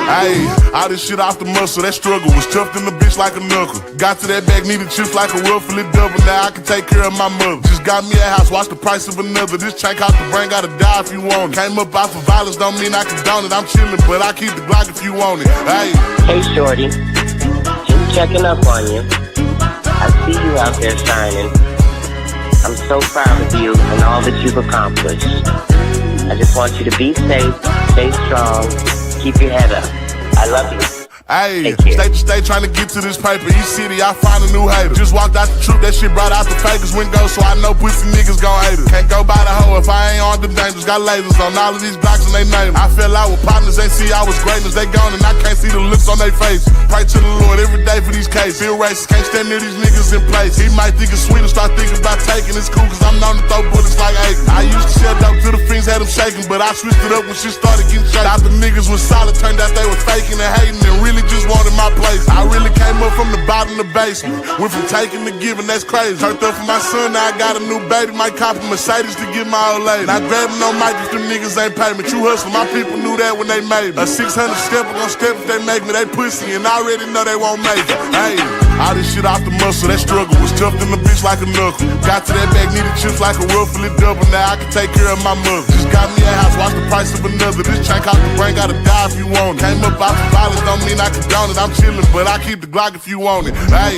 Ayy, all this shit off the muscle, that struggle was tough in the bitch like a knuckle. Got to that bag, needed chips like a ruffle, it double, now I can take care of my mother. Just got me a house, watch the price of another. This chain out the brain, gotta die if you want it. Came up out for violence, don't mean I condone it. I'm chillin', but I keep the Glock if you want it. Ayy. Hey shorty, just checking up on you. I see you out there shining. I'm so proud of you and all that you've accomplished. I just want you to be safe, stay strong, keep your head up. I love you. Ayy, state to state trying to get to this paper. Each city, I find a new hater. Just walked out the troop, that shit brought out the fakers. Window, so I know pussy niggas gon' hate us. Can't go by the hoe if I ain't on them dangers. Got lasers on all of these blocks and they name them. I fell out with partners, they see I was greatness. They gone and I can't see the looks on their face. Pray to the Lord every day for these cases. Feel racist, can't stand near these niggas in place. He might think it's sweet and start thinking about taking. It's cool cause I'm known to throw bullets like Aiken. I used to sell dope to the fiends, had them shaking. But I switched it up when shit started getting shaken. Thought the niggas was solid, turned out they was faking and hating and really just wanted my place. I really came up from the bottom of the basement. Went from taking to giving, that's crazy. Turned up for my son, now I got a new baby. Might cop a Mercedes to get my old lady. Not grabbing no mic if them niggas ain't pay me. True hustle, my people knew that when they made me. A 600 stepper gon' step if they make me. They pussy and I already know they won't make it. Hey, all this shit off the muscle, that struggle was tough in the bitch like a knuckle. Got to that bag, needed chips like a ruffle, it double, now I can take care of my mother. Just got me a house, watch the price of another. This chain out the brain, gotta die if you want it. Came up out for violence, don't mean I condone it. I'm chillin', but I keep the Glock if you want it. Hey.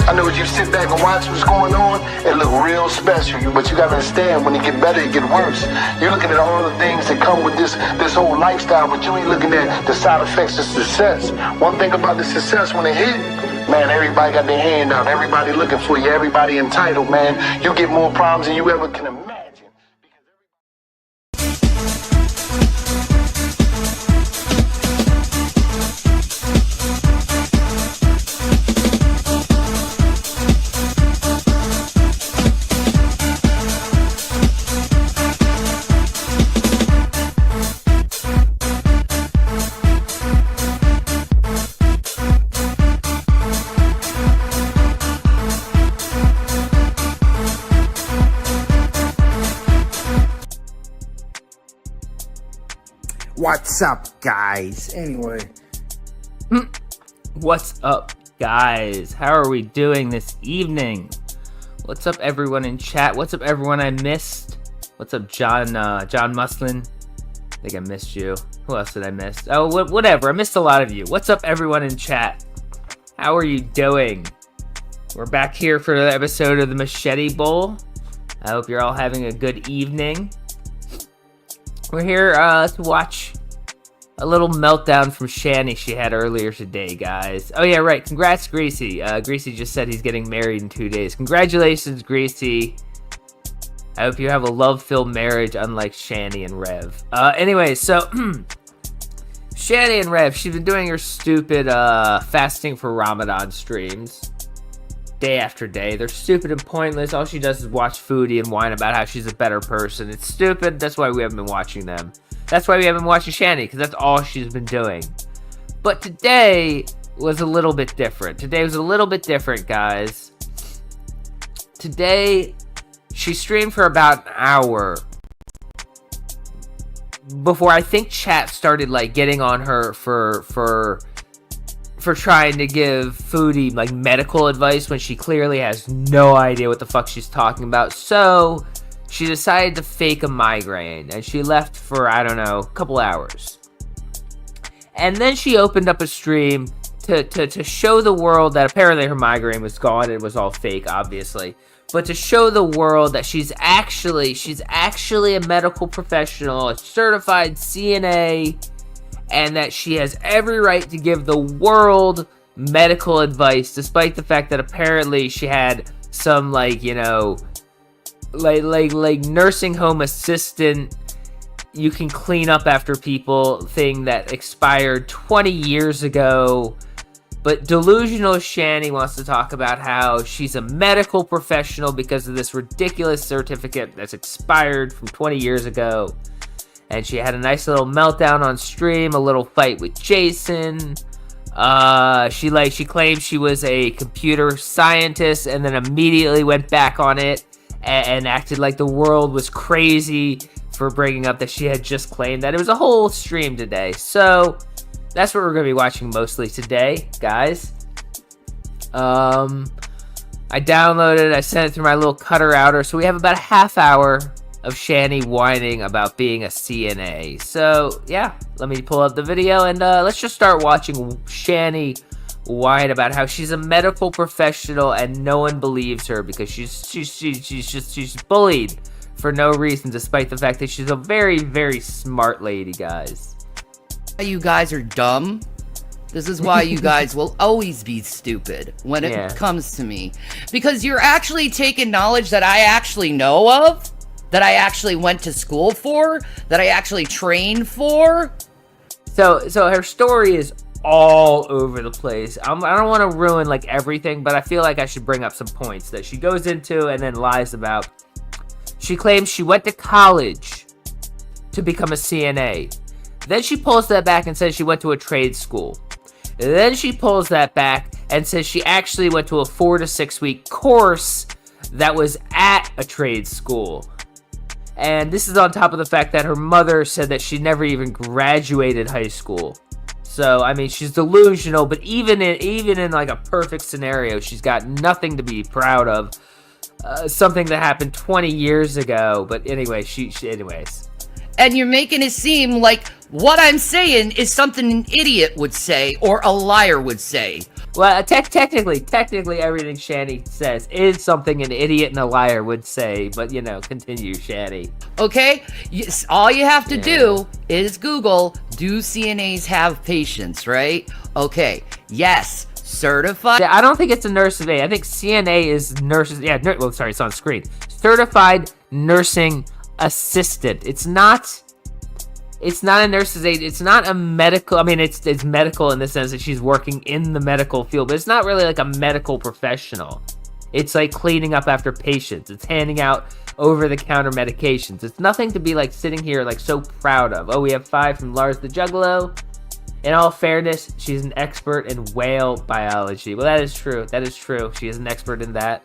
I know as you sit back and watch what's going on, it look real special. But you gotta understand, when it get better, it get worse. You're looking at all the things that come with this whole lifestyle, but you ain't looking at the side effects of success. One thing about the success, when it hit, man, everybody got their hand out. Everybody looking for you. Everybody entitled, man. You get more problems than you ever can imagine. What's up, guys? Anyway. What's up, guys? How are we doing this evening? What's up, everyone in chat? What's up, everyone I missed? What's up, John Muslin? I think I missed you. Who else did I miss? Oh, whatever. I missed a lot of you. What's up, everyone in chat? How are you doing? We're back here for another episode of the Machete Bowl. I hope you're all having a good evening. We're here to watch a little meltdown from Shanny she had earlier today, guys. Oh, yeah, right. Congrats, Greasy. Greasy just said he's getting married in 2 days. Congratulations, Greasy. I hope you have a love-filled marriage, unlike Shanny and Rev. Anyway, so Shanny and Rev, she's been doing her stupid fasting for Ramadan streams day after day. They're stupid and pointless. All she does is watch Foodie and whine about how she's a better person. It's stupid. That's why we haven't been watching them. That's why we haven't been watching Shanny, because that's all she's been doing. But today was a little bit different. Guys. Today, she streamed for about an hour before I think chat started like getting on her for trying to give Foodie like medical advice when she clearly has no idea what the fuck she's talking about. So she decided to fake a migraine and she left for, I don't know, a couple hours. And then she opened up a stream to show the world that apparently her migraine was gone. It was all fake, obviously. But to show the world that she's actually a medical professional, a certified CNA, and that she has every right to give the world medical advice, despite the fact that apparently she had some, like, you know, like nursing home assistant, you can clean up after people thing that expired 20 years ago. But delusional Shanny wants to talk about how she's a medical professional because of this ridiculous certificate that's expired from 20 years ago. and she had a nice little meltdown on stream, a little fight with Jason. She claimed she was a computer scientist and then immediately went back on it and acted like the world was crazy for bringing up that she had just claimed that. It was a whole stream today. So that's what we're going to be watching mostly today, guys. I downloaded it, I sent it through my little cutter router, so we have about a half hour of Shanny whining about being a CNA. So yeah, let me pull up the video and let's just start watching Shanny whine about how she's a medical professional and no one believes her because she's bullied for no reason, despite the fact that she's a very, very smart lady, guys. You guys are dumb. This is why you guys will always be stupid when it comes to me. Because you're actually taking knowledge that I actually know of, that I actually went to school for, that I actually trained for. So her story is all over the place. I don't want to ruin like everything, but I feel like I should bring up some points that she goes into and then lies about. She claims she went to college to become a CNA. Then she pulls that back and says she went to a trade school. Then she pulls that back and says she actually went to a 4 to 6 week course that was at a trade school. And this is on top of the fact that her mother said that she never even graduated high school. So, I mean, she's delusional, but even in like a perfect scenario, she's got nothing to be proud of. Something that happened 20 years ago. But anyway, anyways. And you're making it seem like what I'm saying is something an idiot would say or a liar would say. Well, technically, everything Shanny says is something an idiot and a liar would say. But, you know, continue, Shanny. Okay? All you have to do is Google, do CNAs have patients, right? Okay. Yes. Certified. Yeah, I don't think it's a nurse of aid. I think CNA is nurses. Yeah, well, sorry, it's on screen. Certified nursing assistant. It's not a nurse's aide. It's not a medical. I mean, it's medical in the sense that she's working in the medical field, but it's not really like a medical professional. It's like cleaning up after patients. It's handing out over-the-counter medications. It's nothing to be like sitting here like so proud of. Oh, we have 5 from Lars the Juggalo. In all fairness, she's an expert in whale biology. Well, that is true. That is true. She is an expert in that.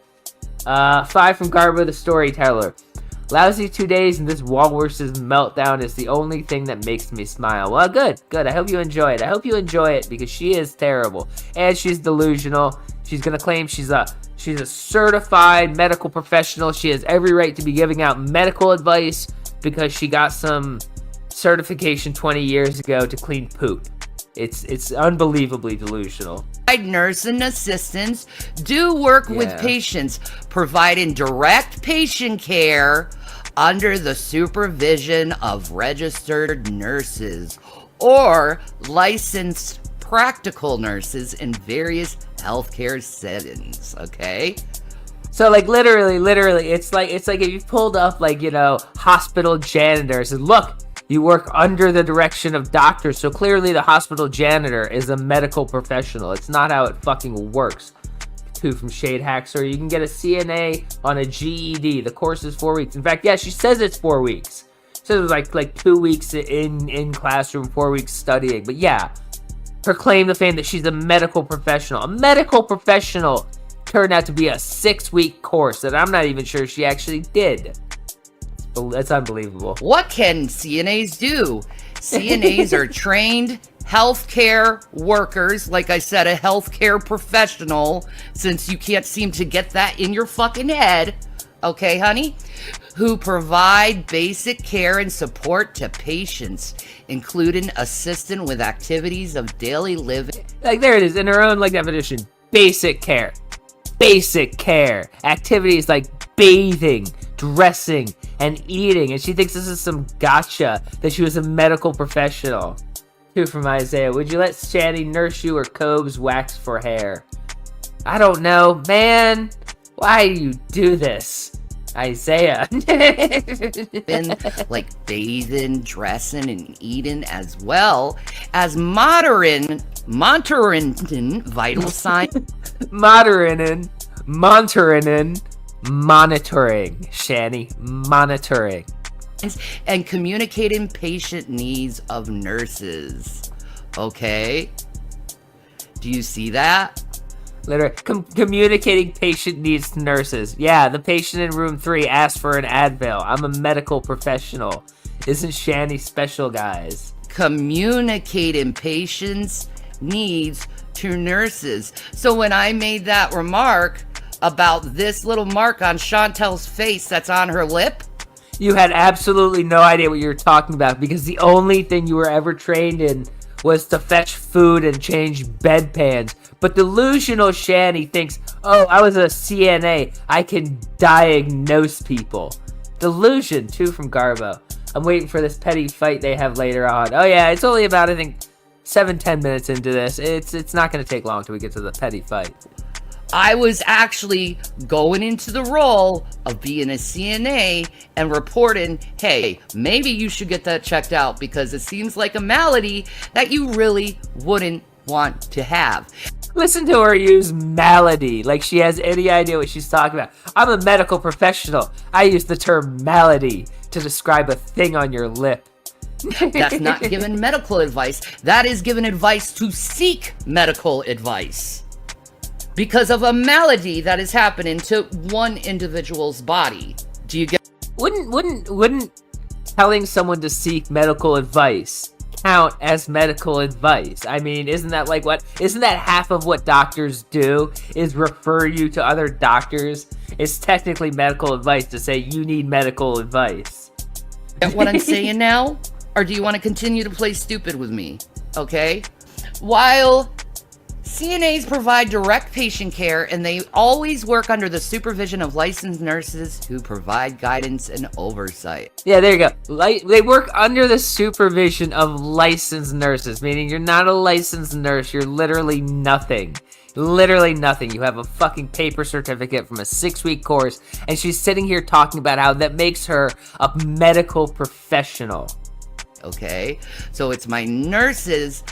5 from Garbo the Storyteller. Lousy 2 days and this walrus's meltdown is the only thing that makes me smile. Well, good. I hope you enjoy it. I hope you enjoy it because she is terrible. And she's delusional. She's going to claim she's a certified medical professional. She has every right to be giving out medical advice because she got some certification 20 years ago to clean poop. It's unbelievably delusional. Nurse and assistants do work with patients, providing direct patient care under the supervision of registered nurses or licensed practical nurses in various healthcare settings. Okay. So like literally, it's like if you pulled up like, you know, hospital janitors and look, you work under the direction of doctors, so clearly the hospital janitor is a medical professional. It's not how it fucking works. 2 from Shade Haxer. You can get a CNA on a GED. The course is 4 weeks. In fact, yeah, she says it's 4 weeks. She says it was like 2 weeks in classroom, 4 weeks studying. But yeah, her claim to fame that she's a medical professional. A medical professional turned out to be a 6-week course that I'm not even sure she actually did. That's unbelievable. What can CNAs do? CNAs are trained healthcare workers. Like I said, a healthcare professional, since you can't seem to get that in your fucking head. Okay, honey? Who provide basic care and support to patients, including assisting with activities of daily living. Like, there it is in her own like definition. Basic care. Basic care. Activities like bathing, dressing, and eating. And she thinks this is some gotcha that she was a medical professional. 2 from Isaiah. Would you let Shanny nurse you or Cobes wax for hair? I don't know, man. Why do you do this? Isaiah. Been like bathing, dressing, and eating, as well as monitoring vital signs. monitoring, Shanny, monitoring. and communicating patient needs of nurses. Okay? Do you see that? Literally, communicating patient needs to nurses. Yeah, the patient in room 3 asked for an Advil. I'm a medical professional. Isn't Shanny special, guys? Communicating patients' needs to nurses. So when I made that remark about this little mark on Chantel's face that's on her lip, you had absolutely no idea what you were talking about, because the only thing you were ever trained in was to fetch food and change bedpans. But delusional Shanny thinks, oh, I was a CNA, I can diagnose people. Delusion, too, from Garbo. I'm waiting for this petty fight they have later on. Oh yeah, it's only about, I think, 7-10 minutes into this. It's not going to take long till we get to the petty fight. I was actually going into the role of being a CNA and reporting, hey, maybe you should get that checked out because it seems like a malady that you really wouldn't want to have. Listen to her use malady like she has any idea what she's talking about. I'm a medical professional. I use the term malady to describe a thing on your lip. That's not giving medical advice. That is giving advice to seek medical advice because of a malady that is happening to one individual's body. Do you get? Wouldn't telling someone to seek medical advice count as medical advice? I mean, isn't that half of what doctors do is refer you to other doctors? It's technically medical advice to say you need medical advice. Get what I'm saying now? Or do you want to continue to play stupid with me? Okay? While CNAs provide direct patient care, and they always work under the supervision of licensed nurses who provide guidance and oversight. Yeah, there you go. They work under the supervision of licensed nurses, meaning you're not a licensed nurse. You're literally nothing. Literally nothing. You have a fucking paper certificate from a 6-week course, and she's sitting here talking about how that makes her a medical professional. Okay? So it's my nurses.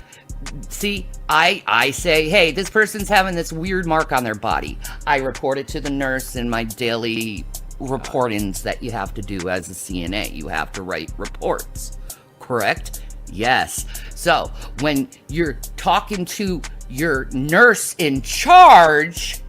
See, I say, hey, this person's having this weird mark on their body. I report it to the nurse in my daily reportings that you have to do as a CNA. You have to write reports, correct? Yes. So when you're talking to your nurse in charge,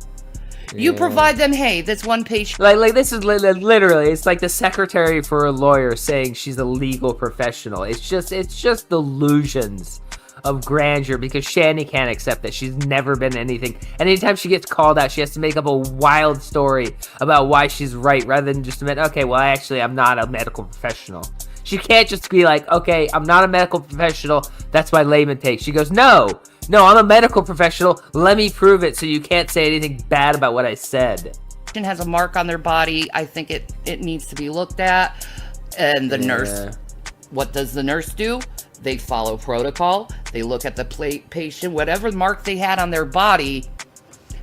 you provide them, hey, this one patient. Like this is literally, it's like the secretary for a lawyer saying she's a legal professional. It's just delusions of grandeur, because Shanny can't accept that she's never been anything. And anytime she gets called out, she has to make up a wild story about why she's right, rather than just admit, okay, well, actually, I'm not a medical professional. She can't just be like, okay, I'm not a medical professional, that's my layman take. She goes, no, I'm a medical professional, let me prove it, so you can't say anything bad about what I said. Has a mark on their body. I think it needs to be looked at. And the nurse, what does the nurse do? They follow protocol. They look at the patient, whatever mark they had on their body,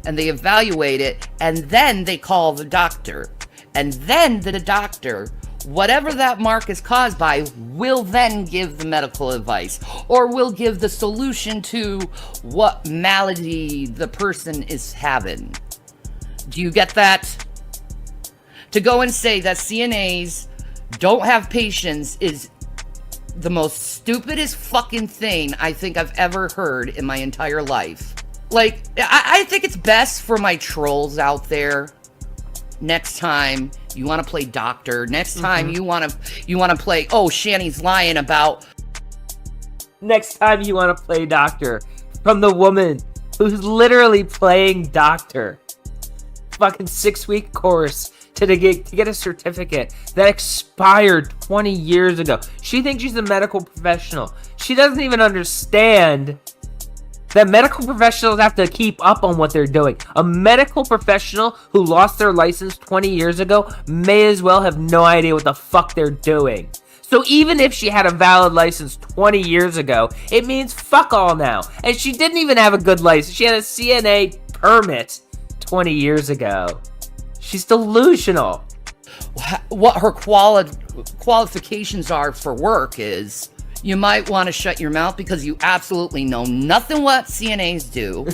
and they evaluate it, and then they call the doctor. And then the doctor, whatever that mark is caused by, will then give the medical advice, or will give the solution to what malady the person is having. Do you get that? To go and say that CNAs don't have patients is the most stupidest fucking thing I think I've ever heard in my entire life. Like, I think it's best for my trolls out there. Next time you want to play doctor. Next time you want to play, oh, Shanny's lying about. Next time you want to play doctor from the woman who's literally playing doctor. Fucking 6-week course to get a certificate that expired 20 years ago. She thinks she's a medical professional. She doesn't even understand that medical professionals have to keep up on what they're doing. A medical professional who lost their license 20 years ago may as well have no idea what the fuck they're doing. So even if she had a valid license 20 years ago, it means fuck all now. And she didn't even have a good license. She had a CNA permit 20 years ago. She's delusional. What her qualifications are for work is, you might want to shut your mouth because you absolutely know nothing what CNAs do.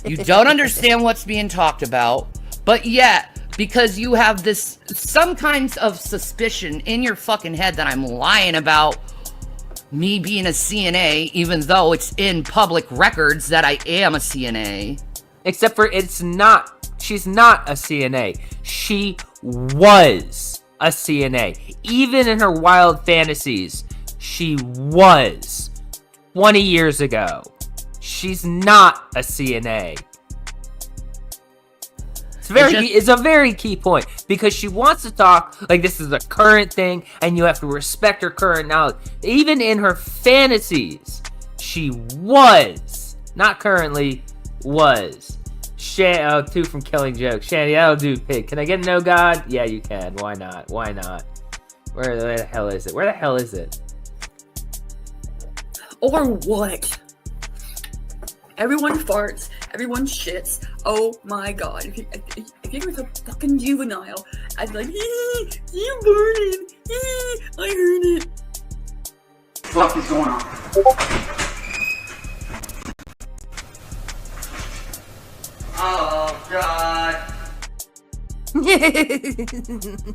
You don't understand what's being talked about, but yet because you have some kinds of suspicion in your fucking head that I'm lying about me being a CNA, even though it's in public records that I am a CNA. Except for she's not a CNA. She was a CNA. Even in her wild fantasies, she was 20 years ago. She's not a CNA. It's a very key point, because she wants to talk like this is a current thing and you have to respect her current knowledge. Even in her fantasies, she was, not currently, was. Two from Killing Joke. Shanny, that'll do, pig. Can I get no god? Yeah, you can. Why not? Why not? Where the hell is it? Where the hell is it? Or what? Everyone farts. Everyone shits. Oh my god. If you were so fucking juvenile, I'd be like, you burning. I heard it. What the fuck is going on? Oh god.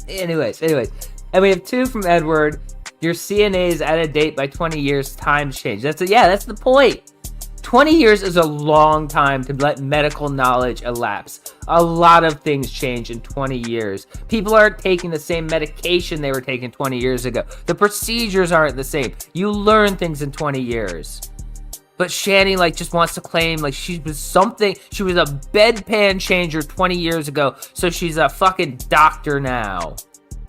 Anyways. And we have 2 from Edward. Your CNA is out of date by 20 years. Times change. That's the point. 20 years is a long time to let medical knowledge elapse. A lot of things change in 20 years. People aren't taking the same medication they were taking 20 years ago. The procedures aren't the same. You learn things in 20 years. But Shanny, just wants to claim, she was something. She was a bedpan changer 20 years ago, so she's a fucking doctor now.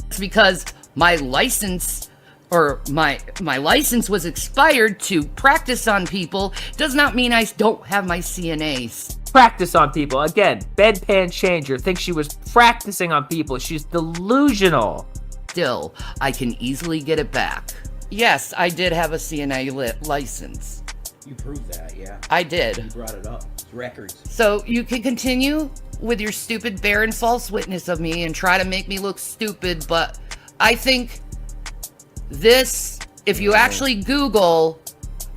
It's because my license was expired to practice on people does not mean I don't have my CNAs. Practice on people. Again, bedpan changer. Thinks she was practicing on people. She's delusional. Still, I can easily get it back. Yes, I did have a CNA license. You proved that, yeah. I did. You brought it up. It's records. So you can continue with your stupid barren false witness of me and try to make me look stupid, but I think this, if you actually Google,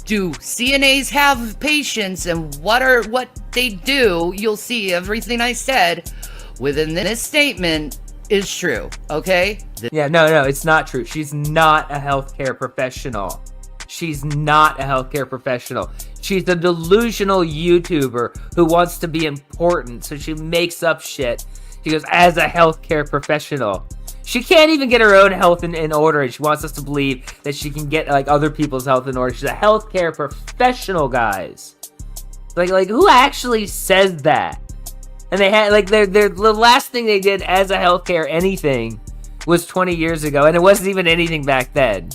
do CNAs have patients and what they do, you'll see everything I said within this statement is true, okay? Yeah, no, it's not true. She's not a healthcare professional. She's not a healthcare professional. She's a delusional YouTuber who wants to be important, so she makes up shit. She goes, as a healthcare professional. She can't even get her own health in order, and she wants us to believe that she can get other people's health in order. She's a healthcare professional, guys. Like who actually says that? And they had the last thing they did as a healthcare anything was 20 years ago, and it wasn't even anything back then.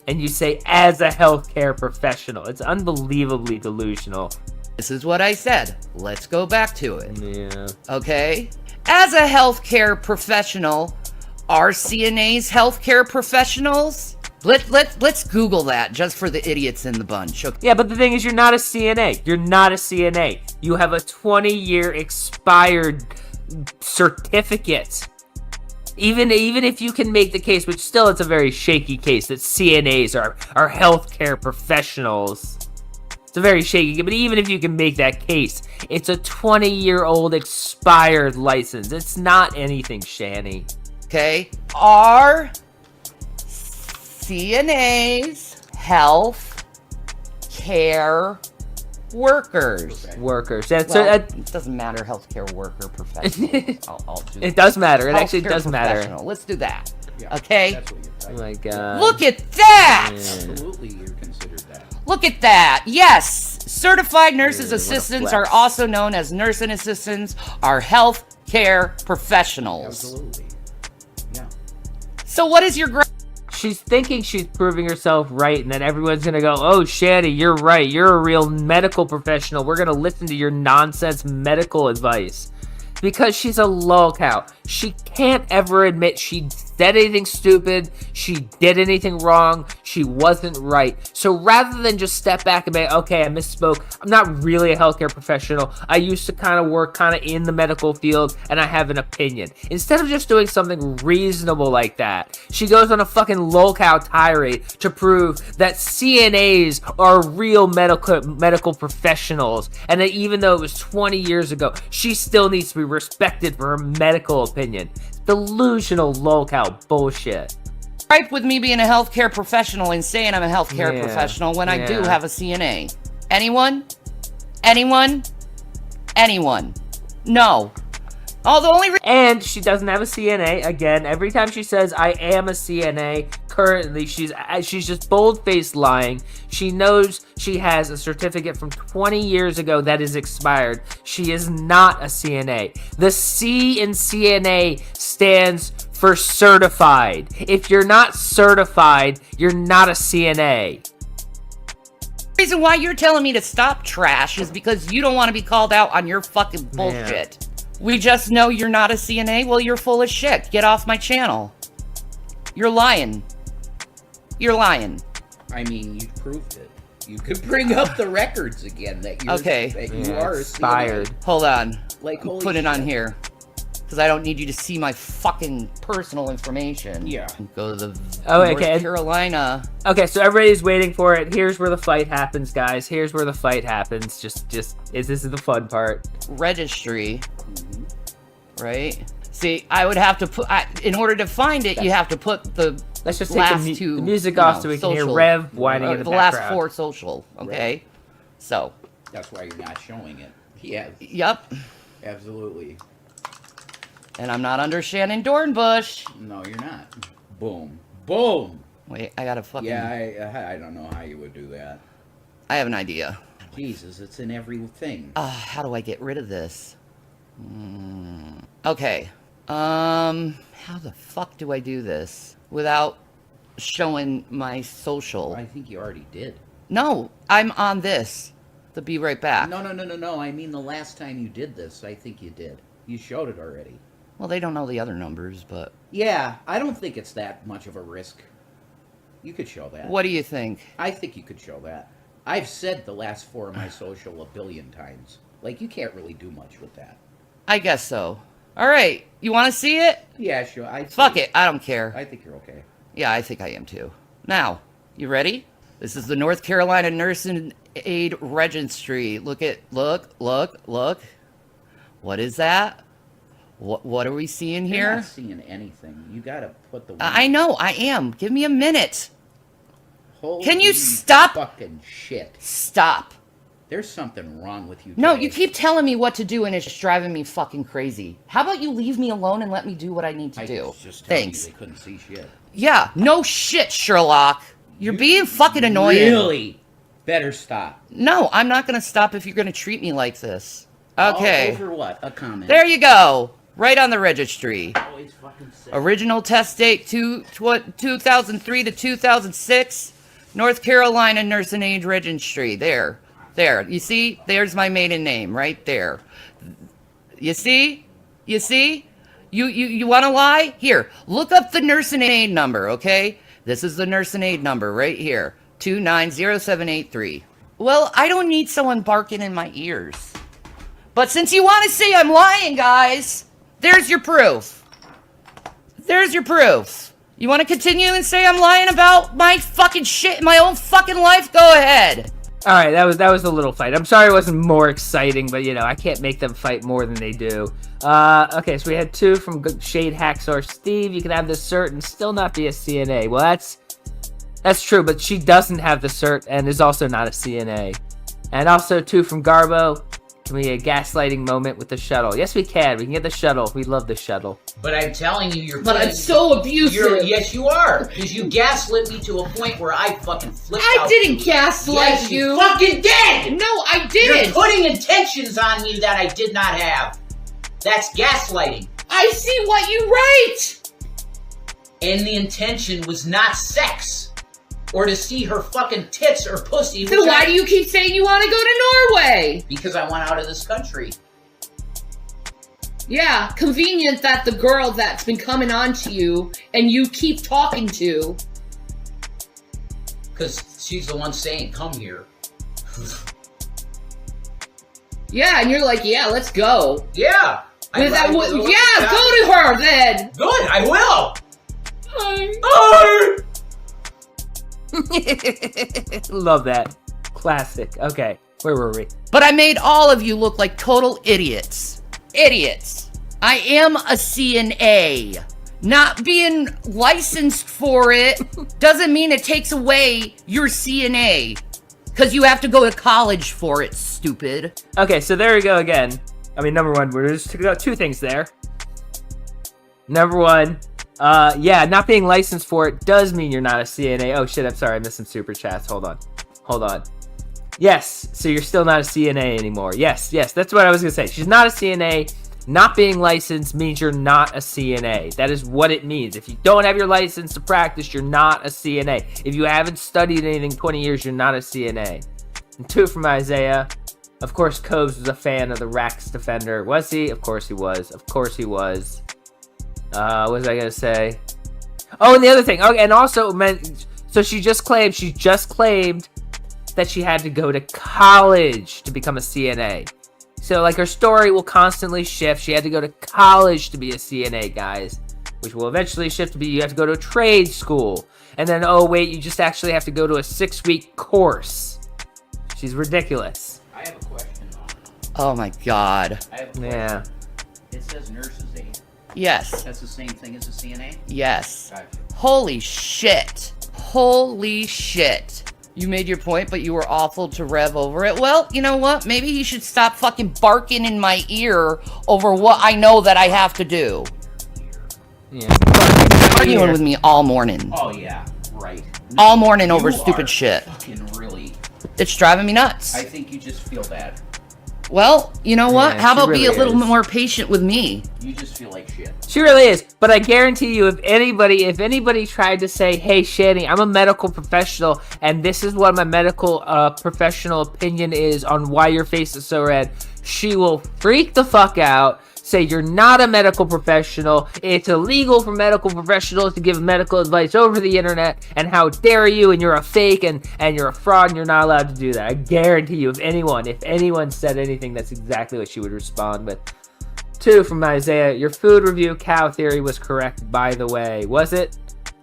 And you say as a healthcare professional. It's unbelievably delusional. This is what I said. Let's go back to it. Yeah. Okay? As a healthcare professional, are CNAs healthcare professionals? Let's Google that just for the idiots in the bunch. Okay? Yeah, but the thing is, you're not a CNA. You're not a CNA. You have a 20-year expired certificate. Even if you can make the case, which still it's a very shaky case, that CNAs are healthcare professionals. It's a very shaky, but even if you can make that case, it's a 20-year-old expired license. It's not anything, Shanny. Okay? Are CNAs health care workers? Workers. It doesn't matter, healthcare worker, professional. I'll do it does matter. It actually Healthcare does matter. professional. Let's do that. Yeah, okay? That's what you're Oh my god. Look at that! Yeah. Absolutely, you're considered that. Look at that. Yes. Certified nurses What a assistants flex. are also known as nursing assistants, are health care professionals. Absolutely. Yeah. So what is your She's thinking she's proving herself right, and then everyone's gonna go, oh, Shanny, you're right. You're a real medical professional. We're gonna listen to your nonsense medical advice. Because she's a lolcow. She can't ever admit she said anything stupid. She did anything wrong. She wasn't right. So rather than just step back and be, okay, I misspoke. I'm not really a healthcare professional. I used to kind of work kind of in the medical field, and I have an opinion. Instead of just doing something reasonable like that, she goes on a fucking lolcow tirade to prove that CNAs are real medical professionals, and that even though it was 20 years ago, she still needs to be respected for her medical opinion. Delusional lolcow bullshit. Gripe with me being a healthcare professional and saying I'm a healthcare professional when I do have a CNA. Anyone? Anyone? Anyone? No. Oh, the only and she doesn't have a CNA. Again, every time she says I am a CNA, currently she's just bold-faced lying. She knows she has a certificate from 20 years ago that is expired. She is not a CNA. The C in CNA stands for certified. If you're not certified, you're not a CNA. The reason why you're telling me to stop trash is because you don't want to be called out on your fucking bullshit. We just know you're not a CNA? Well, you're full of shit. Get off my channel. You're lying. You're lying. I mean, you proved it. You could bring up the records again that you're that you are expired. Hold on. Like, put it on here. Because I don't need you to see my fucking personal information. Yeah. Go to the North Carolina. Okay, so everybody's waiting for it. Here's where the fight happens, guys. Here's where the fight happens. This is the fun part. Registry. Right? See, I would have to put, in order to find it, you have to put the Let's just last take two, the music off so we can hear Rev whining in the last background. 4 social, okay? Right. So. That's why you're not showing it. Yeah. Yep. Absolutely. And I'm not under Shannon Dornbush. No, you're not. Boom. Boom! Wait, I gotta fucking... Yeah, I don't know how you would do that. I have an idea. Jesus, it's in everything. How do I get rid of this? Okay. How the fuck do I do this without showing my social? I think you already did. No, I'm on this. To be right back. No. I mean, the last time you did this, I think you did. You showed it already. Well, they don't know the other numbers, but... Yeah, I don't think it's that much of a risk. You could show that. What do you think? I think you could show that. I've said the last 4 of my social a billion times. Like, you can't really do much with that. I guess so. All right, you want to see it? Yeah, sure. Fuck it, I don't care. I think you're okay. Yeah, I think I am too. Now, you ready? This is the North Carolina Nursing Aid Registry. Look. What is that? What are we seeing here? You're not seeing anything. You gotta put the... I know, I am. Give me a minute. Holy Can you stop? Fucking shit. Stop. There's something wrong with you today. No, you keep telling me what to do and it's just driving me fucking crazy. How about you leave me alone and let me do what I need to do? Just Thanks. They couldn't see shit. Yeah, no shit, Sherlock. You're being fucking annoying. Really? Better stop. No, I'm not gonna stop if you're gonna treat me like this. Okay. Over what? A comment. There you go. Right on the registry. Always fucking sick. Original test date 2003 to 2006. North Carolina Nursing Aid Registry. There. You see? There's my maiden name right there. You see? You want to lie? Here, look up the nursing aid number, okay? This is the nursing aid number right here. 290783. Well, I don't need someone barking in my ears. But since you want to say I'm lying, guys, there's your proof. You want to continue and say I'm lying about my fucking shit in my own fucking life? Go ahead. All right, that was a little fight. I'm sorry it wasn't more exciting, but I can't make them fight more than they do. Okay, so we had 2 from Shade Hacksaw Steve. You can have the cert and still not be a CNA. Well, that's true, but she doesn't have the cert and is also not a CNA. And also 2 from Garbo. Can we get a gaslighting moment with the shuttle? Yes, we can. We can get the shuttle. We love the shuttle. But I'm telling you, you're... But I'm so abusive. Yes, you are. Because you gaslit me to a point where I fucking flipped out. I didn't gaslight yes, you. Fucking did! No, I didn't. You're putting intentions on me that I did not have. That's gaslighting. I see what you write. And the intention was not sex. Or to see her fucking tits or pussy. So why do you keep saying you want to go to Norway? Because I want out of this country. Yeah, convenient that the girl that's been coming on to you and you keep talking to. Because she's the one saying, come here. Yeah, and you're like, yeah, let's go. Yeah. Go to her then. Good, I will. Love that. Classic. Okay, where were we? But I made all of you look like total idiots. Idiots. I am a CNA. Not being licensed for it doesn't mean it takes away your CNA. Because you have to go to college for it, stupid. Okay, so there we go again. I mean, number one, there's two things there. Number one, yeah, not being licensed for it does mean you're not a CNA. Oh shit, I'm sorry, I missed some super chats. Hold on. Yes, so you're still not a CNA anymore. Yes, that's what I was gonna say. She's not a CNA. Not being licensed means you're not a CNA. That is what it means. If you don't have your license to practice, you're not a CNA. If you haven't studied anything 20 years, you're not a CNA. And 2 from Isaiah. Of course, Cobes was a fan of the Rax Defender. Was he? Of course he was. What was I gonna say? Oh, and the other thing. Okay, and also, so she just claimed that she had to go to college to become a CNA. So, like, her story will constantly shift. She had to go to college to be a CNA, guys. Which will eventually shift to be you have to go to a trade school. And then, oh, wait, you just actually have to go to a 6-week course. She's ridiculous. I have a question, though. Oh, my God. I have a question. Yeah. It says nurse's aide. Yes. That's the same thing as a CNA? Yes. Gotcha. Holy shit. Holy shit. You made your point, but you were awful to rev over it. Well, you know what? Maybe he should stop fucking barking in my ear over what I know that I have to do. Yeah. Arguing with me all morning. Oh, yeah. Right. All morning over You stupid are shit. Fucking really. It's driving me nuts. I think you just feel bad. Well, you know what? Yeah, How she about be a really little is. more patient with me? You just feel like shit. She really is. But I guarantee you, if anybody tried to say, hey, Shanny, I'm a medical professional, and this is what my medical professional opinion is on why your face is so red, she will freak the fuck out, say you're not a medical professional, it's illegal for medical professionals to give medical advice over the internet, and how dare you, and you're a fake, and you're a fraud, and you're not allowed to do that. I guarantee you, if anyone said anything, that's exactly what she would respond with. 2 from Isaiah, your food review cow theory was correct, by the way. Was it?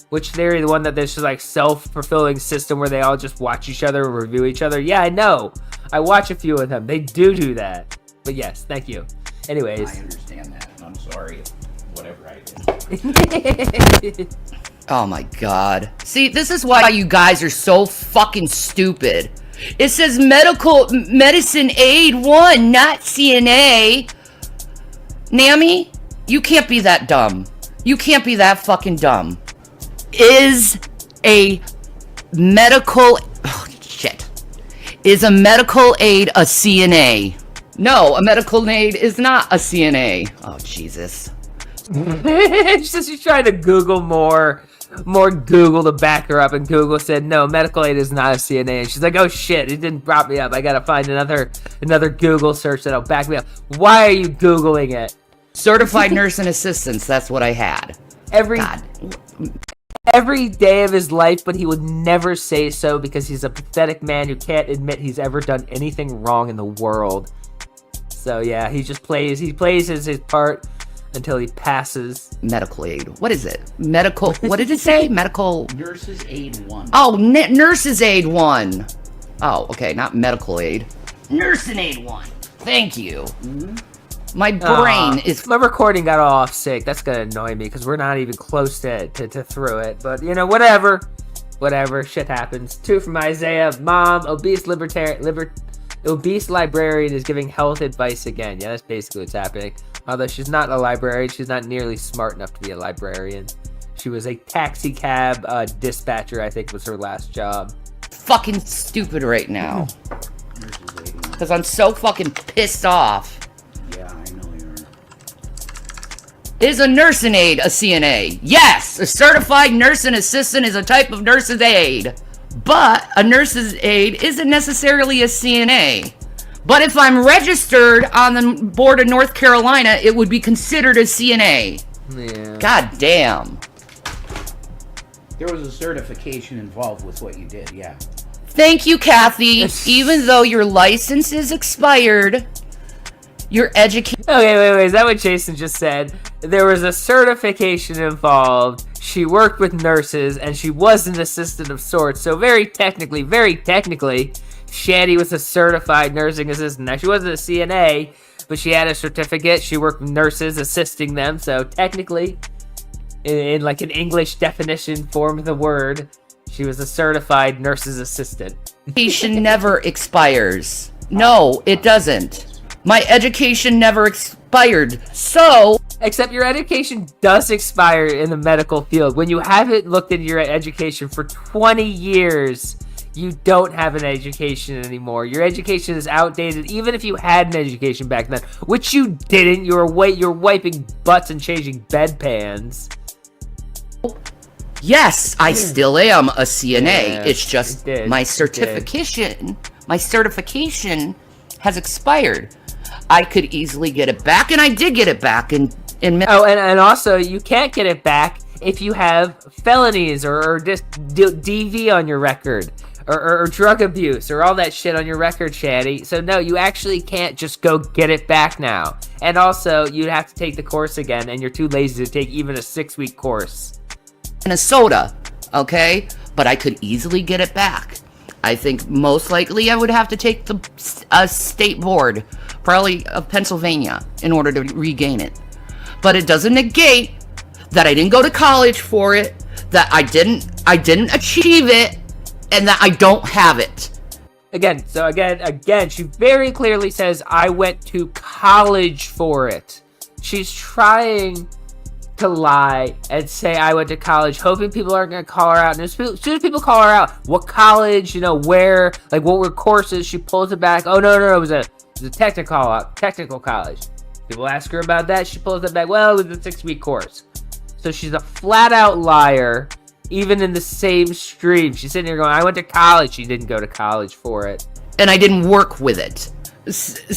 Which theory? The one that there's just like self-fulfilling system where they all just watch each other and review each other? Yeah, I know. I watch a few of them. They do that. But yes, thank you. Anyways. I understand that, and I'm sorry. Whatever I did. Oh my God. See, this is why you guys are so fucking stupid. It says medicine aid 1, not CNA. Nami, you can't be that dumb. You can't be that fucking dumb. Is a medical aid a CNA? No, a medical aid is not a CNA. Oh, Jesus. She's trying to Google more Google to back her up, and Google said, no, medical aid is not a CNA. And she's like, oh shit, it didn't prop me up. I gotta find another Google search that'll back me up. Why are you Googling it? Certified nurse and assistants, that's what I had. Every day of his life, but he would never say so because he's a pathetic man who can't admit he's ever done anything wrong in the world. So yeah, he plays his part until he passes. Medical aid. What is it? Medical. What did it say? Medical. Nurse's aid 1. Oh, nurse's aid 1. Oh, okay, not medical aid. Nursing aid 1. Thank you. Mm-hmm. My brain is. My recording got all off sync. That's gonna annoy me because we're not even close to through it. But you know, whatever. Shit happens. 2 from Isaiah. Mom, obese librarian is giving health advice again. Yeah, that's basically what's happening. Although she's not a librarian, she's not nearly smart enough to be a librarian. She was a taxi cab dispatcher, I think was her last job. Fucking stupid right now. Because I'm so fucking pissed off. Yeah, I know you are. Is a nursing aid a CNA? Yes! A certified nursing assistant is a type of nurse's aid. But a nurse's aid isn't necessarily a CNA. But if I'm registered on the board of North Carolina, it would be considered a CNA. Yeah. God damn. There was a certification involved with what you did, yeah. Thank you, Kathy. Even though your license is expired, your education... Okay, wait. Is that what Jason just said? There was a certification involved. She worked with nurses, and she was an assistant of sorts. So very technically, Shanny was a certified nursing assistant. Now, she wasn't a CNA, but she had a certificate. She worked with nurses, assisting them. So technically, in like an English definition form of the word, she was a certified nurse's assistant. Education never expires. No, it doesn't. My education never expired. So... Except your education does expire in the medical field. When you haven't looked into your education for 20 years, you don't have an education anymore. Your education is outdated, even if you had an education back then, which you didn't. You're wiping butts and changing bedpans. Yes, I still am a CNA. Yeah, it's just my certification has expired. I could easily get it back, and I did get it back in and also you can't get it back if you have felonies or just DV on your record or drug abuse or all that shit on your record, Shanny. So no, you actually can't just go get it back now. And also, you'd have to take the course again, and you're too lazy to take even a 6-week course. Minnesota, okay? But I could easily get it back. I think most likely I would have to take the state board, probably of Pennsylvania, in order to regain it. But it doesn't negate that I didn't go to college for it, that I didn't achieve it, and that I don't have it. Again, she very clearly says, I went to college for it. She's trying to lie and say I went to college, hoping people aren't going to call her out. And as soon as people call her out, what college, where, like what were courses, she pulls it back. Oh, no, it was a technical college. People ask her about that, she pulls it back. Well, it was a 6-week course. So she's a flat-out liar, even in the same stream. She's sitting here going, I went to college. She didn't go to college for it. And I didn't work with it.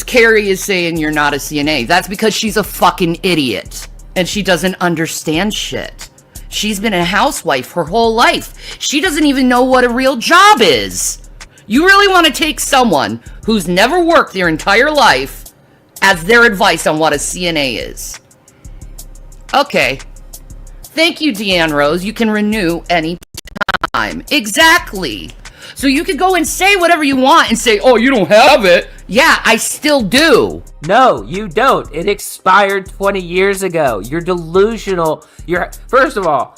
Carrie is saying you're not a CNA. That's because she's a fucking idiot. And she doesn't understand shit. She's been a housewife her whole life. She doesn't even know what a real job is. You really want to take someone who's never worked their entire life as their advice on what a CNA is? Okay. Thank you, Deanne Rose. You can renew any time. Exactly. So you could go and say whatever you want and say, oh, you don't have it. Yeah, I still do. No, you don't. It expired 20 years ago. You're delusional. First of all,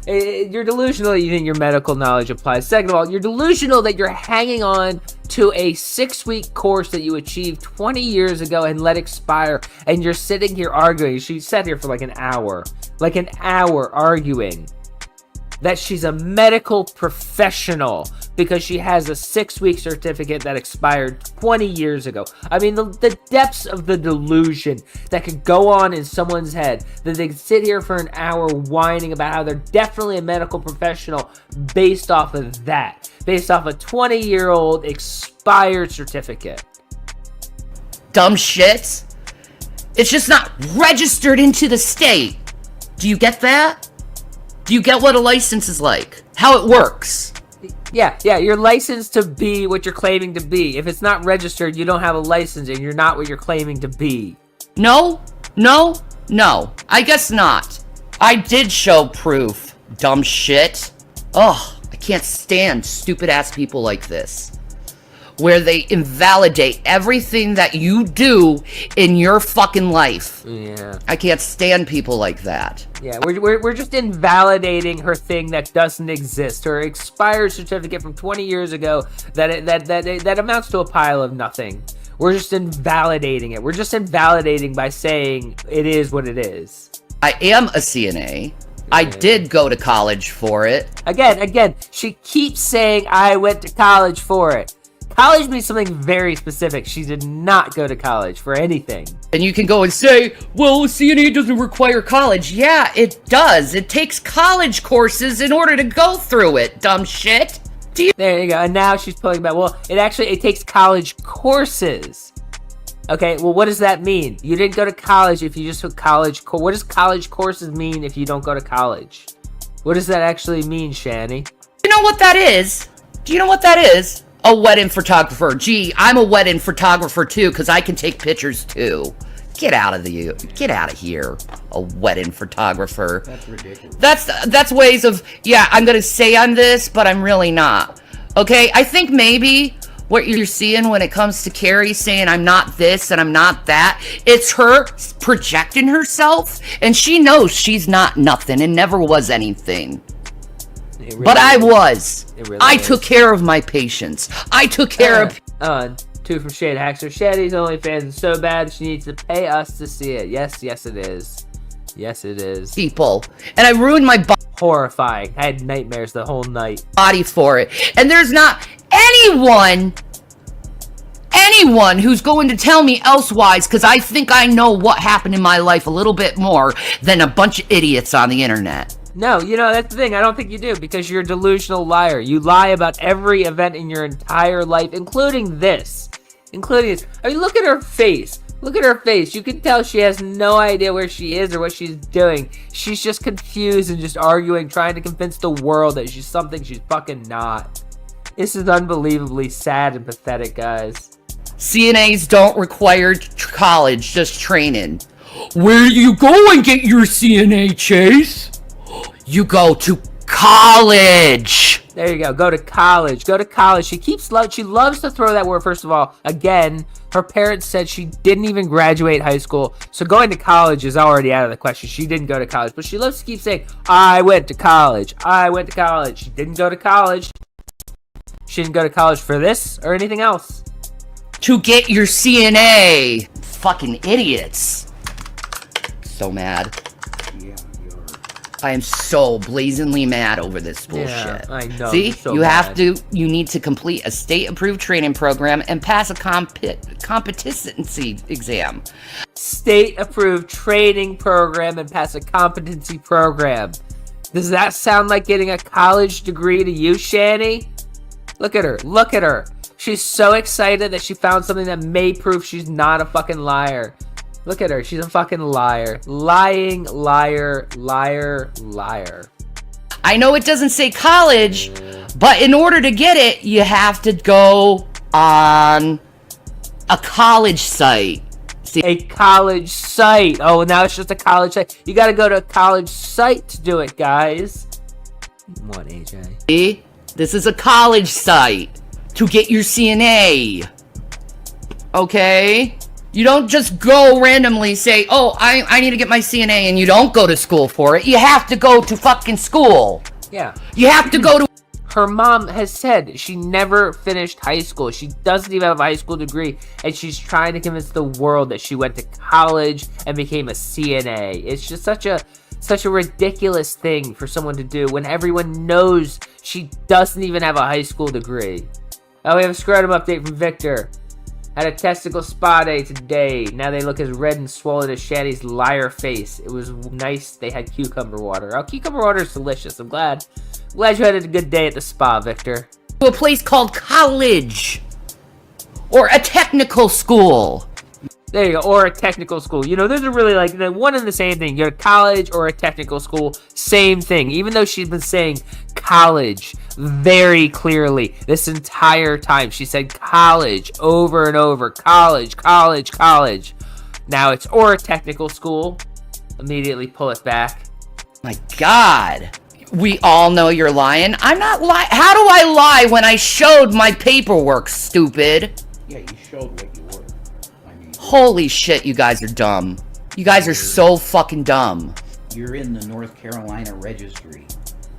you're delusional that you think your medical knowledge applies. Second of all, you're delusional that you're hanging on to a 6-week course that you achieved 20 years ago and let expire, and you're sitting here arguing. She sat here for like an hour arguing that she's a medical professional because she has a 6-week certificate that expired 20 years ago. I mean, the depths of the delusion that could go on in someone's head, that they could sit here for an hour whining about how they're definitely a medical professional based off of that, based off a 20-year-old expired certificate. Dumb shit. It's just not registered into the state. Do you get that? Do you get what a license is like? How it works? Yeah, you're licensed to be what you're claiming to be. If it's not registered, you don't have a license and you're not what you're claiming to be. No. I guess not. I did show proof, dumb shit. Ugh, I can't stand stupid ass people like this. Where they invalidate everything that you do in your fucking life. Yeah. I can't stand people like that. Yeah, we're just invalidating her thing that doesn't exist. Her expired certificate from 20 years ago that amounts to a pile of nothing. We're just invalidating it. We're just invalidating by saying it is what it is. I am a CNA. I did go to college for it. Again, she keeps saying I went to college for it. College means something very specific. She did not go to college for anything. And you can go and say, well, CNA doesn't require college. Yeah, it does. It takes college courses in order to go through it, dumb shit. There you go. And now she's pulling back. Well, it takes college courses. Okay, well, what does that mean? You didn't go to college if you just took college. What does college courses mean if you don't go to college? What does that actually mean, Shanny? You know what that is? Do you know what that is? A wedding photographer. Gee, I'm a wedding photographer too, because I can take pictures too. Get out of here. A wedding photographer. That's ridiculous. That's ways of, yeah, I'm gonna say I'm this, but I'm really not. Okay, I think maybe what you're seeing when it comes to Carrie saying I'm not this and I'm not that, it's her projecting herself, and she knows she's not nothing and never was anything. Really but I was. Really I took care of my patients. I took care of... Two from Shade Haxer. Shaddy's OnlyFans is so bad she needs to pay us to see it. Yes, it is. Yes, it is. People. And I ruined my body. Horrifying. I had nightmares the whole night. Body for it. And there's not anyone who's going to tell me elsewise, because I think I know what happened in my life a little bit more than a bunch of idiots on the internet. No, that's the thing. I don't think you do, because you're a delusional liar. You lie about every event in your entire life, including this. I mean, look at her face. Look at her face. You can tell she has no idea where she is or what she's doing. She's just confused and just arguing, trying to convince the world that she's something she's fucking not. This is unbelievably sad and pathetic, guys. CNAs don't require college, just training. Where do you go and get your CNA, Chase? You go to college. There you go. Go to college. She loves to throw that word. First of all, again, her parents said she didn't even graduate high school, so going to college is already out of the question. She didn't go to college, but she loves to keep saying, I went to college. She didn't go to college. She didn't go to college for this or anything else. To get your CNA. Fucking idiots. So mad. I am so blazingly mad over this bullshit. Yeah, I know. See, so you need to complete a state-approved training program and pass a competency exam. State-approved training program and pass a competency program. Does that sound like getting a college degree to you, Shanny? Look at her. She's so excited that she found something that may prove she's not a fucking liar. Look at her. She's a fucking liar. Lying, liar. I know it doesn't say college, but in order to get it, you have to go on a college site. See? A college site. Oh, now it's just a college site. You gotta go to a college site to do it, guys. What, AJ? See? This is a college site to get your CNA. Okay? You don't just go randomly say, oh, I need to get my CNA, and you don't go to school for it. You have to go to fucking school. Yeah. You have to go to... Her mom has said she never finished high school. She doesn't even have a high school degree, and she's trying to convince the world that she went to college and became a CNA. It's just such a ridiculous thing for someone to do when everyone knows she doesn't even have a high school degree. Oh, we have a scrotum update from Victor. Had a testicle spa day today. Now they look as red and swollen as Shanny's liar face. It was nice they had cucumber water. Oh, cucumber water is delicious. I'm glad you had a good day at the spa, Victor. To a place called college. Or a technical school. There you go. Or a technical school. Those are really like one and the same thing. You go to college or a technical school. Same thing. Even though she's been saying college very clearly this entire time. She said college over and over. College. Now it's or a technical school. Immediately pull it back. My God. We all know you're lying. I'm not lying. How do I lie when I showed my paperwork, stupid? Yeah, you showed what you were. Holy shit, you guys are dumb. You guys are so fucking dumb. You're in the North Carolina registry.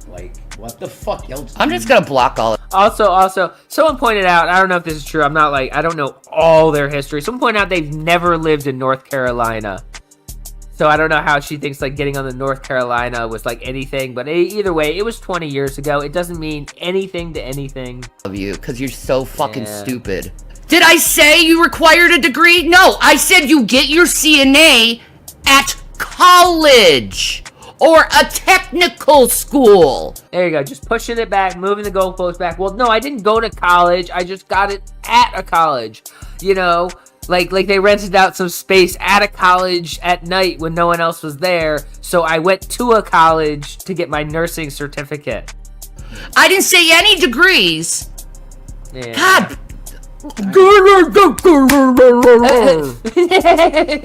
Like, what the fuck else? I'm just gonna block all of it. Also, someone pointed out, I don't know if this is true, I don't know all their history. Someone pointed out they've never lived in North Carolina. So I don't know how she thinks getting on the North Carolina was anything, but either way, it was 20 years ago. It doesn't mean anything to anything. Of you, because you're so fucking stupid. Did I say you required a degree? No, I said you get your CNA at college or a technical school. There you go. Just pushing it back, moving the goalpost back. Well, no, I didn't go to college. I just got it at a college. You know, like they rented out some space at a college at night when no one else was there. So I went to a college to get my nursing certificate. I didn't say any degrees. Yeah. God.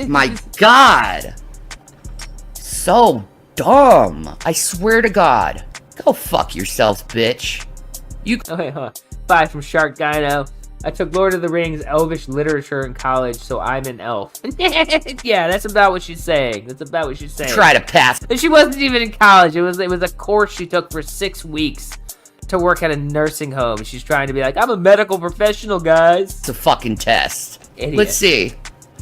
My God. So dumb. I swear to God. Go fuck yourself, bitch. Okay, huh. Bye from Shark Gyno. I took Lord of the Rings Elvish literature in college, so I'm an elf. Yeah, that's about what she's saying. Try to pass. And she wasn't even in college. It was a course she took for 6 weeks to work at a nursing home. She's trying to be like, I'm a medical professional, guys. It's a fucking test. Idiot. Let's see.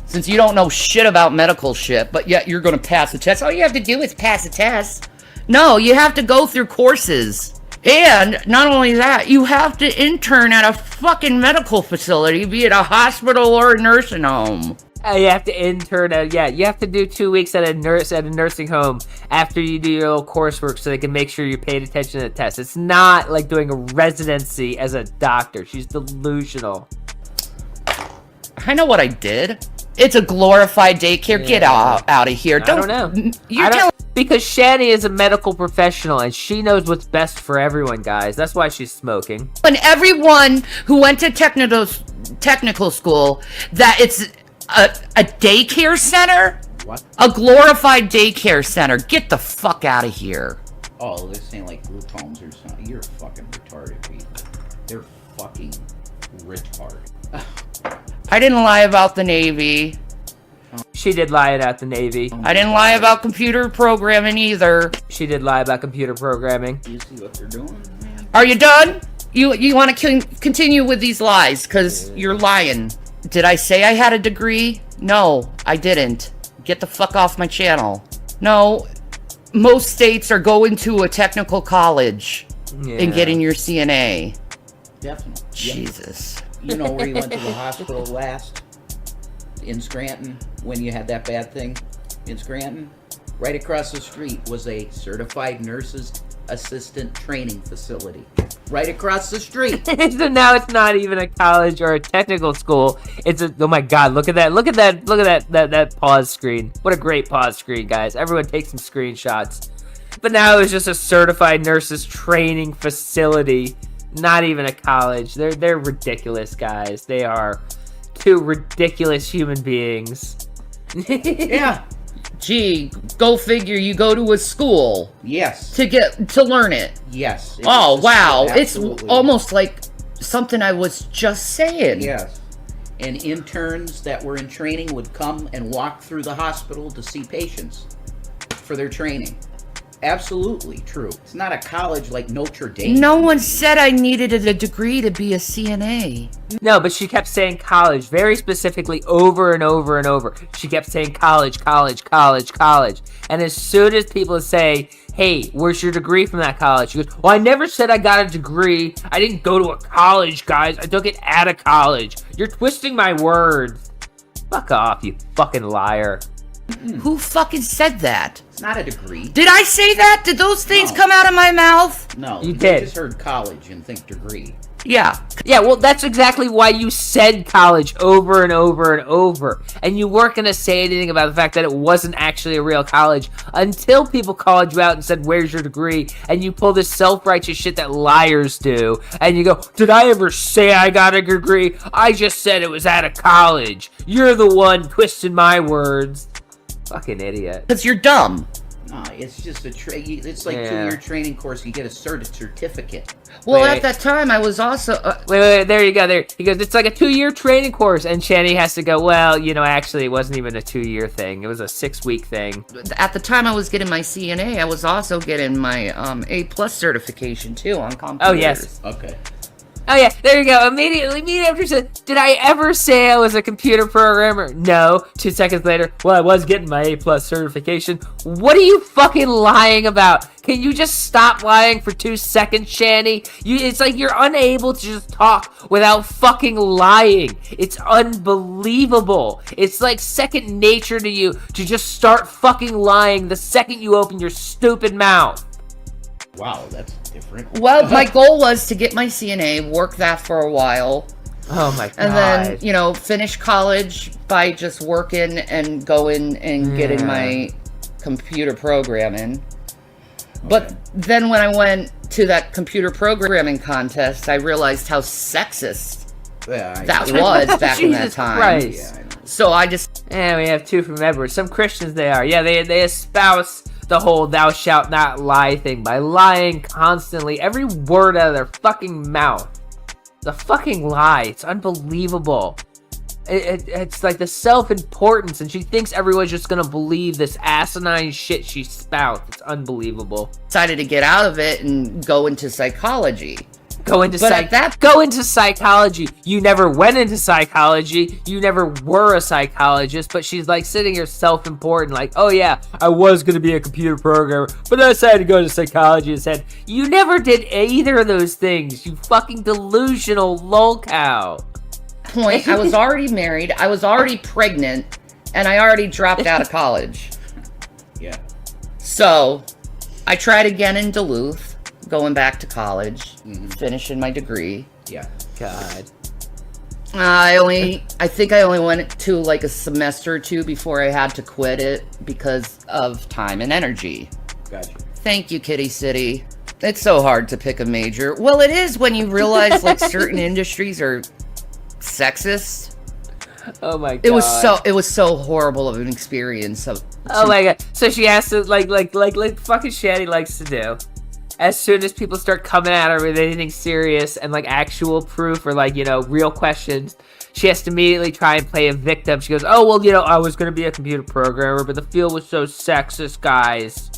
Since you don't know shit about medical shit, but yet you're going to pass the test, all you have to do is pass the test. No, you have to go through courses. And not only that, you have to intern at a fucking medical facility, be it a hospital or a nursing home. You have to intern at, you have to do 2 weeks at a nursing home after you do your little coursework so they can make sure you paid attention to the test. It's not like doing a residency as a doctor. She's delusional. I know what I did. It's a glorified daycare. Get out of here. I don't know. Because Shanny is a medical professional and she knows what's best for everyone, guys. That's why she's smoking. And everyone who went to technical school, that it's a daycare center? What? A glorified daycare center. Get the fuck out of here. Oh, this ain't like group homes or something. You're fucking retarded, people. They're fucking retarded. I didn't lie about the Navy. She did lie about the Navy. I didn't lie about computer programming either. She did lie about computer programming. You see what they're doing, man? Are you done? You want to continue with these lies, because you're lying. Did I say I had a degree? No, I didn't. Get the fuck off my channel. No, most states are going to a technical college and getting your CNA. Definitely. Jesus. You know where you went to the hospital last? In Scranton, when you had that bad thing in Scranton? Right across the street was a certified nurse's assistant training facility. Right across the street. So now it's not even a college or a technical school. It's a, oh my God, look at that pause screen. What a great pause screen, guys. Everyone take some screenshots. But now it's just a certified nurses training facility. Not even a college. They're ridiculous, guys. They are two ridiculous human beings. Yeah. Gee, go figure. You go to a school. Yes. To learn it. Yes. Oh wow, Absolutely. It's almost like something I was just saying. Yes. And interns that were in training would come and walk through the hospital to see patients for their training. Absolutely true. It's not a college like Notre Dame. No one said I needed a degree to be a CNA. No, but she kept saying college very specifically over and over and over. She kept saying college. And as soon as people say, hey, where's your degree from that college? She goes, well, I never said I got a degree. I didn't go to a college, guys. I took it at a college. You're twisting my words. Fuck off, you fucking liar. Who fucking said that? It's not a degree. Did I say that? Did those things come out of my mouth? No, you did. Just heard college and think degree. Yeah. Yeah, well, that's exactly why you said college over and over and over. And you weren't going to say anything about the fact that it wasn't actually a real college until people called you out and said, where's your degree? And you pull this self-righteous shit that liars do. And you go, did I ever say I got a degree? I just said it was at a college. You're the one twisting my words. Fucking idiot. Because you're dumb. No, it's just a it's like 2-year training course. You get a certificate. Well, at that time, I was also... Wait, there you go. There he goes, it's like a 2-year training course. And Shanny has to go, well, you know, actually, it wasn't even a 2-year thing. It was a 6-week thing. At the time I was getting my CNA, I was also getting my A+ certification, too, on computers. Oh, yes. Okay. Oh yeah, there you go. Immediately after she said, did I ever say I was a computer programmer? No. 2 seconds later, well, I was getting my A+ certification. What are you fucking lying about? Can you just stop lying for 2 seconds, Shanny? It's like you're unable to just talk without fucking lying. It's unbelievable. It's like second nature to you to just start fucking lying the second you open your stupid mouth. Wow, that's different. Well, my goal was to get my CNA, work that for a while. Oh my god. And then, you know, finish college by just working and going and getting my computer programming. But then when I went to that computer programming contest, I realized how sexist that was back in that time. Christ. Yeah, I know. So I just... Yeah, we have two from Edward. Some Christians they are. Yeah, they espouse the whole thou shalt not lie thing by lying constantly. Every word out of their fucking mouth. The fucking lie. It's unbelievable. It's like the self-importance, and she thinks everyone's just gonna believe this asinine shit she spouts. It's unbelievable. decided to get out of it and go into psychology. Go into psychology. You never went into psychology. You never were a psychologist, but she's like sitting here self-important, like, oh yeah, I was gonna be a computer programmer, but I decided to go to psychology instead. You never did either of those things, you fucking delusional lolcow. Point, I was already married, I was already pregnant, and I already dropped out of college. Yeah. So, I tried again in Duluth, going back to college, finishing my degree. Yeah. God. I think I only went to like a semester or two before I had to quit it because of time and energy. Gotcha. Thank you, Kitty City. It's so hard to pick a major. Well, it is when you realize like certain industries are sexist. Oh my god. It was so horrible of an experience. Oh my god. So she has to like fucking Shanny likes to do. As soon as people start coming at her with anything serious and like actual proof or like, you know, real questions, she has to immediately try and play a victim. She goes, oh, well, you know, I was going to be a computer programmer, but the field was so sexist, guys.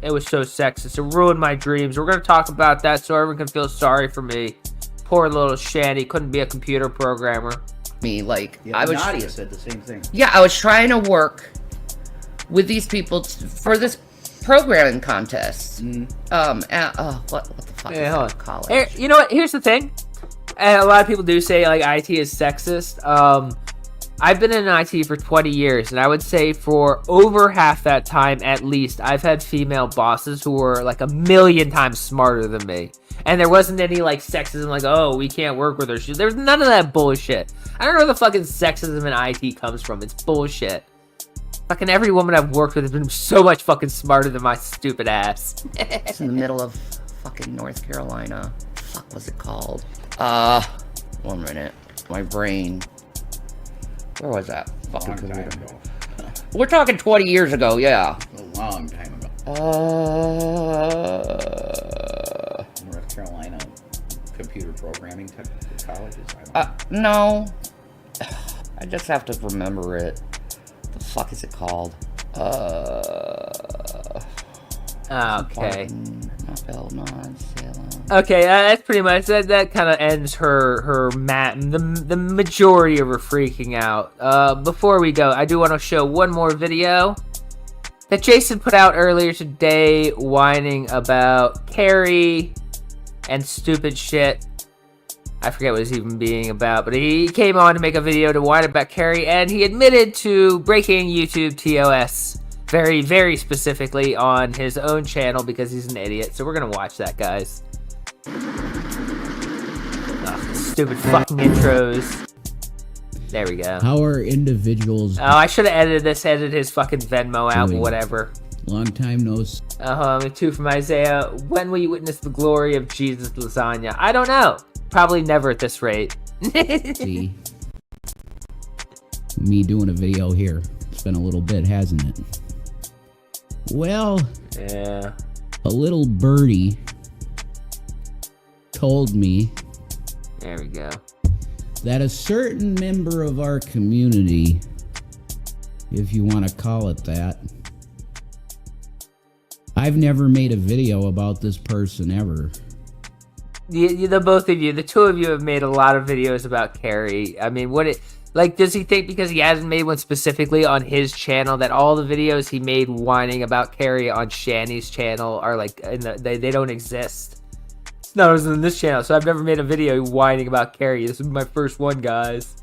It was so sexist. It ruined my dreams. We're going to talk about that so everyone can feel sorry for me. Poor little Shanny couldn't be a computer programmer. Nadia said the same thing. Yeah, I was trying to work with these people for this programming contest. What the fuck is that? College. You know what? Here's the thing. And a lot of people do say like IT is sexist. I've been in IT for 20 years, and I would say for over half that time at least, I've had female bosses who were like 1,000,000 times smarter than me. And there wasn't any like sexism like, oh, we can't work with her. There's none of that bullshit. I don't know where the fucking sexism in IT comes from. It's bullshit. Fucking every woman I've worked with has been so much fucking smarter than my stupid ass. It's in the middle of fucking North Carolina. Fuck was it called? 1 minute. My brain. Where was that? Fucking computer. We're talking 20 years ago, yeah. A long time ago. North Carolina computer programming colleges. No. I just have to remember it. The fuck is it called? Okay. Not Belmont, Salem. Okay, that's pretty much that kind of ends the majority of her freaking out. Before we go, I do want to show one more video that Jason put out earlier today, whining about Carrie and stupid shit. I forget what it was even being about, but he came on to make a video to whine about Carrie, and he admitted to breaking YouTube TOS very, very specifically on his own channel because he's an idiot. So we're gonna watch that, guys. Ugh, stupid fucking intros. There we go. How are individuals... Oh, I should have edited his fucking Venmo out, but whatever. Long time no see. Two from Isaiah. When will you witness the glory of Jesus lasagna? I don't know. Probably never at this rate. See, me doing a video here. It's been a little bit, hasn't it? Well, yeah. A little birdie told me. There we go. That a certain member of our community, if you want to call it that, I've never made a video about this person ever. the both of you, the two of you have made a lot of videos about Carrie. I mean, does he think because he hasn't made one specifically on his channel that all the videos he made whining about Carrie on Shanny's channel are like, they don't exist? No, it was in this channel, so I've never made a video whining about Carrie. This is my first one, guys.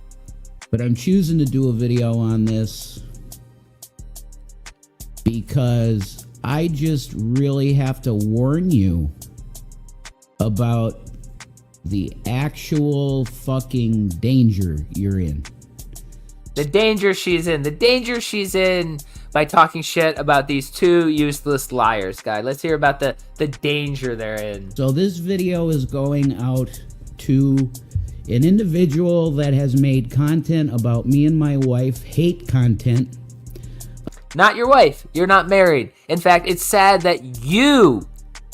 But I'm choosing to do a video on this because I just really have to warn you about the actual fucking danger you're in. The danger she's in. The danger she's in by talking shit about these two useless liars, guy. Let's hear about the danger they're in. So this video is going out to an individual that has made content about me and my wife, hate content. Not your wife. You're not married. In fact, it's sad that you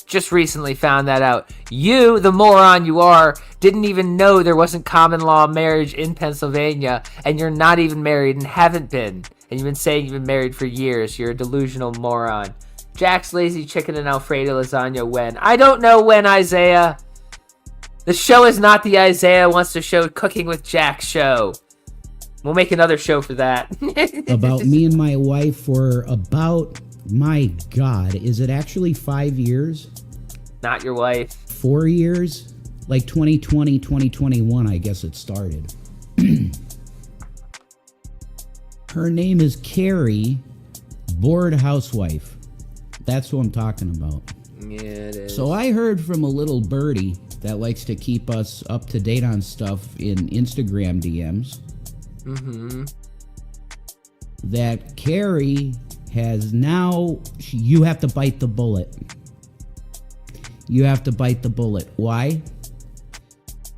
just recently found that out. You, the moron you are, didn't even know there wasn't common law marriage in Pennsylvania, and you're not even married and haven't been. And you've been saying you've been married for years. You're a delusional moron. Jack's lazy chicken and Alfredo lasagna when? I don't know when, Isaiah. The show is not the Isaiah Wants to Show Cooking with Jack show. We'll make another show for that. About me and my wife for about, my God, is it actually 5 years? Not your wife. 4 years? Like 2020, 2021, I guess it started. Her name is Carrie, bored housewife. That's who I'm talking about. Yeah, it is. So I heard from a little birdie that likes to keep us up to date on stuff in Instagram DMs. Mm-hmm. That Carrie has now, you have to bite the bullet. You have to bite the bullet. Why?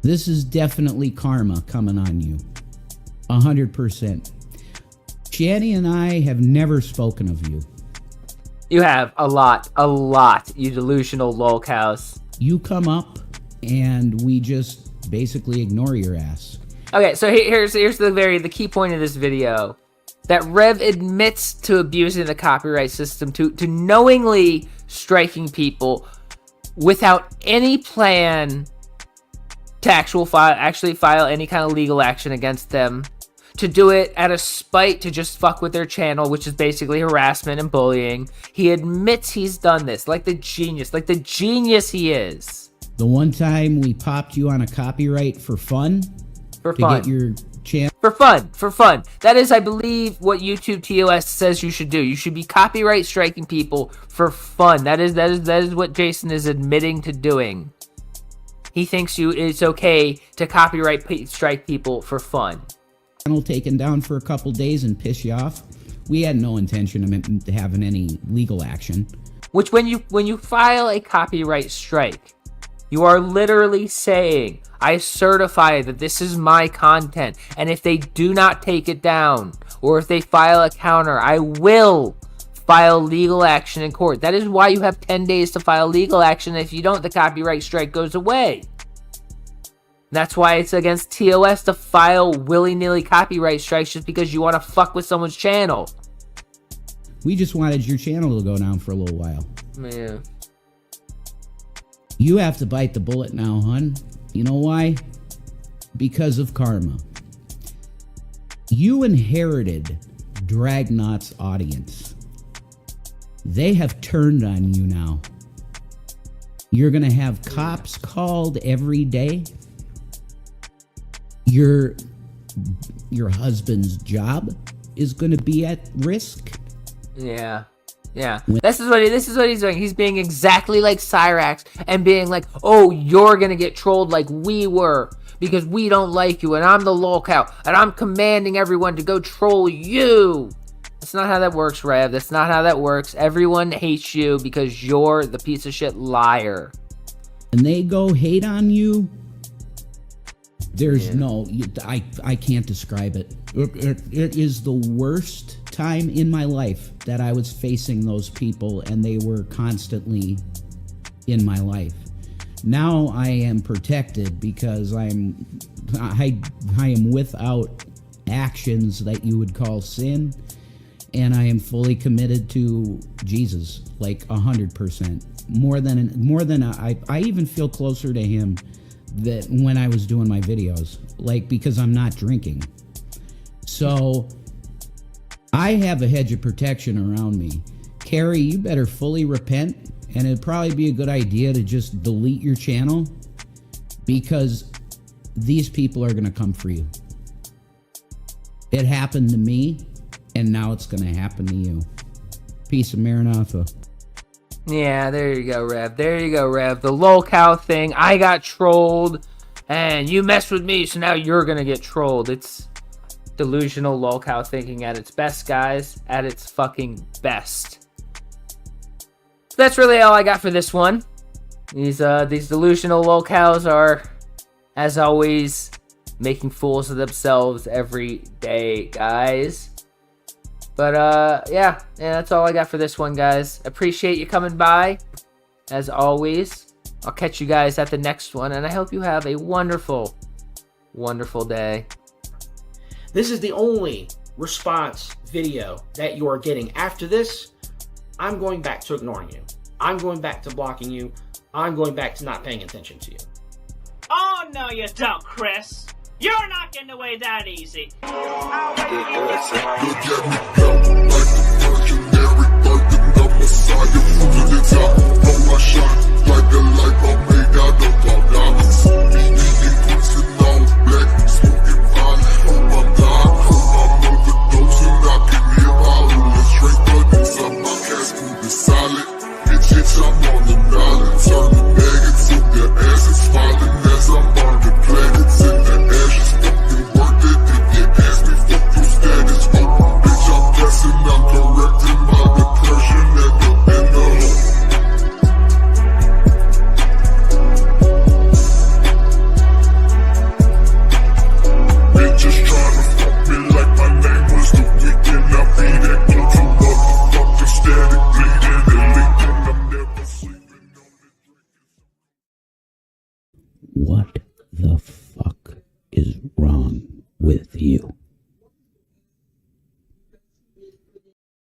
This is definitely karma coming on you. 100%. Shanny and I have never spoken of you. You have a lot, you delusional lolcows. You come up and we just basically ignore your ass. Okay, so here's the key point of this video. That Rev admits to abusing the copyright system, to knowingly striking people without any plan to actually file any kind of legal action against them, to do it out of spite to just fuck with their channel, which is basically harassment and bullying. He admits he's done this, like the genius he is. The one time we popped you on a copyright for fun, get your channel. For fun. That is, I believe, what YouTube TOS says you should do. You should be copyright striking people for fun. That is what Jason is admitting to doing. He thinks it's okay to copyright strike people for fun. Channel taken down for a couple days and piss you off. We had no intention of having any legal action. Which when you file a copyright strike, you are literally saying, I certify that this is my content, and if they do not take it down, or if they file a counter, I will file legal action in court. That is why you have 10 days to file legal action. If you don't, the copyright strike goes away. That's why it's against TOS to file willy-nilly copyright strikes just because you want to fuck with someone's channel. We just wanted your channel to go down for a little while. Yeah. You have to bite the bullet now, hun. You know why? Because of karma. You inherited Dragnot's audience. They have turned on you now. You're going to have cops called every day. Your husband's job is going to be at risk. Yeah. This is what he's doing. He's being exactly like Cyrax and being like, oh, you're going to get trolled like we were because we don't like you and I'm the lolcow and I'm commanding everyone to go troll you. That's not how that works, Rev. That's not how that works. Everyone hates you because you're the piece of shit liar. And they go hate on you. There's I can't describe it. It is the worst time in my life that I was facing those people and they were constantly in my life. Now I am protected because I am without actions that you would call sin, and I am fully committed to Jesus, like 100%. More than I even feel closer to him that when I was doing my videos, like, because I'm not drinking. So I have a hedge of protection around me. Carrie, you better fully repent, and it'd probably be a good idea to just delete your channel, because these people are going to come for you. It happened to me, and now it's going to happen to you. Peace of Maranatha. Yeah, there you go, Rev. There you go, Rev. The lolcow thing, I got trolled, and you messed with me, so now you're going to get trolled. It's delusional lolcow thinking at its best, guys. At its fucking best. That's really all I got for this one. These delusional lolcows are, as always, making fools of themselves every day, guys. But, yeah, that's all I got for this one, guys. Appreciate you coming by, as always. I'll catch you guys at the next one, and I hope you have a wonderful, wonderful day. This is the only response video that you are getting. After this, I'm going back to ignoring you. I'm going back to blocking you. I'm going back to not paying attention to you. Oh, no, you don't, Chris. You're not getting away that easy. What the fuck is wrong with you?